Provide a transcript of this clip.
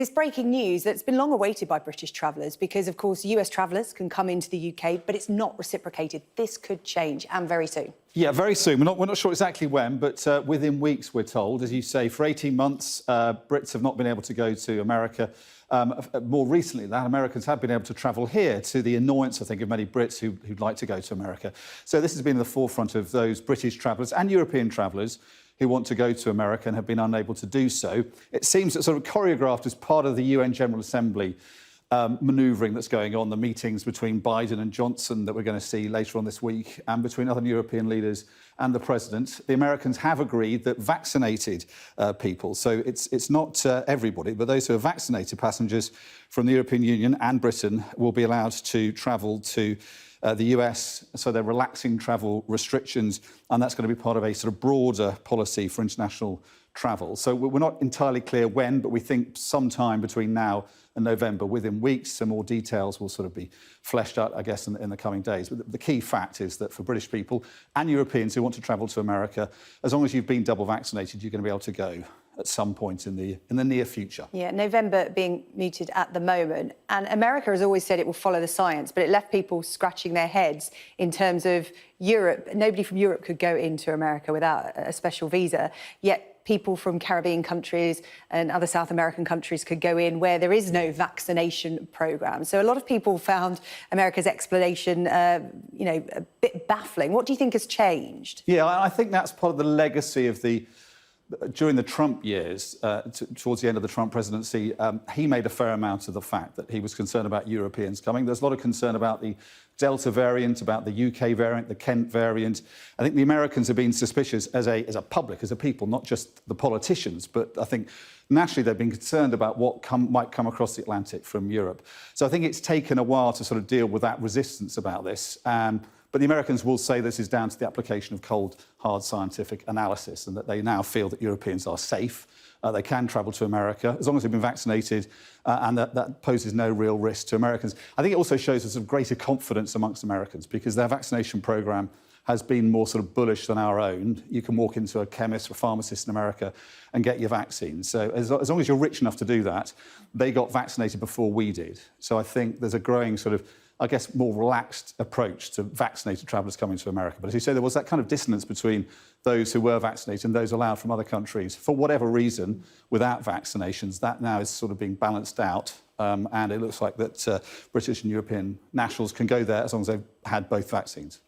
It's breaking news that's been long awaited by British travellers because, of course, US travellers can come into the UK, but it's not reciprocated. This could change, and very soon. Yeah, very soon. We're not sure exactly when, but within weeks, we're told. As you say, for 18 months, Brits have not been able to go to America. More recently, that Americans have been able to travel here, to the annoyance, I think, of many Brits who'd like to go to America. So this has been at the forefront of those British travellers and European travellers who want to go to America and have been unable to do so. It seems that sort of choreographed as part of the UN General Assembly manoeuvring that's going on, the meetings between Biden and Johnson that we're going to see later on this week, and between other European leaders and the president. The Americans have agreed that vaccinated people, so it's not everybody, but those who are vaccinated passengers from the European Union and Britain will be allowed to travel to the US, so they're relaxing travel restrictions, and that's going to be part of a sort of broader policy for international travel. So we're not entirely clear when, but we think sometime between now and November, within weeks. Some more details will sort of be fleshed out, I guess, in the coming days. But the key fact is that for British people and Europeans who want to travel to America, as long as you've been double vaccinated, you're going to be able to go at some point in the near future. Yeah, November being mooted at the moment. And America has always said it will follow the science, but it left people scratching their heads in terms of Europe. Nobody from Europe could go into America without a special visa, yet people from Caribbean countries and other South American countries could go in where there is no vaccination programme. So a lot of people found America's explanation, a bit baffling. What do you think has changed? Yeah, I think that's part of the legacy of during the Trump years, towards the end of the Trump presidency, he made a fair amount of the fact that he was concerned about Europeans coming. There's a lot of concern about the Delta variant, about the UK variant, the Kent variant. I think the Americans have been suspicious as a public, as a people, not just the politicians, but I think nationally they've been concerned about what might come across the Atlantic from Europe. So I think it's taken a while to sort of deal with that resistance about this. But the Americans will say this is down to the application of cold, hard scientific analysis, and that they now feel that Europeans are safe. They can travel to America as long as they've been vaccinated, and that poses no real risk to Americans. I think it also shows us some greater confidence amongst Americans because their vaccination programme has been more sort of bullish than our own. You can walk into a chemist or a pharmacist in America and get your vaccine. So as long as you're rich enough to do that, they got vaccinated before we did. So I think there's a growing sort of, I guess, more relaxed approach to vaccinated travellers coming to America. But as you say, there was that kind of dissonance between those who were vaccinated and those allowed from other countries, for whatever reason, without vaccinations. That now is sort of being balanced out, and it looks like that British and European nationals can go there as long as they've had both vaccines.